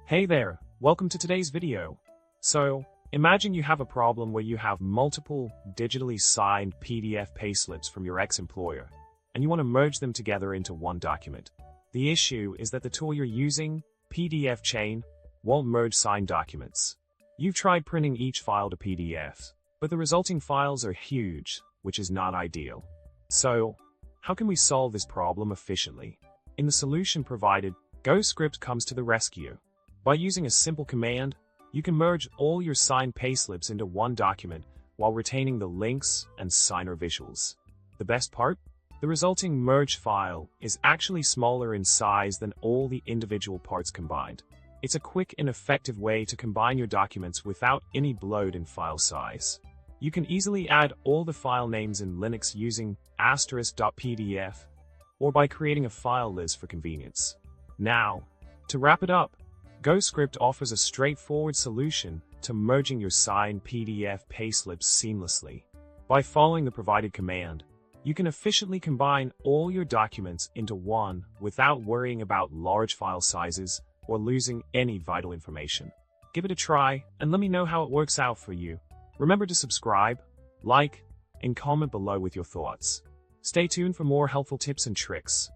Hey there, welcome to today's video. So, imagine you have a problem where you have multiple digitally signed PDF payslips from your ex-employer, and you want to merge them together into one document. The issue is that the tool you're using, PDFChain, won't merge signed documents. You've tried printing each file to PDF, but the resulting files are huge, which is not ideal. So, how can we solve this problem efficiently? In the solution provided, GhostScript comes to the rescue. By using a simple command, you can merge all your signed payslips into one document while retaining the links and signer visuals. The best part? The resulting merged file is actually smaller in size than all the individual parts combined. It's a quick and effective way to combine your documents without any bloat in file size. You can easily add all the file names in Linux using *.pdf or by creating a file list for convenience. Now, to wrap it up, GhostScript offers a straightforward solution to merging your signed PDF payslips seamlessly. By following the provided command, you can efficiently combine all your documents into one without worrying about large file sizes or losing any vital information. Give it a try and let me know how it works out for you. Remember to subscribe, like, and comment below with your thoughts. Stay tuned for more helpful tips and tricks.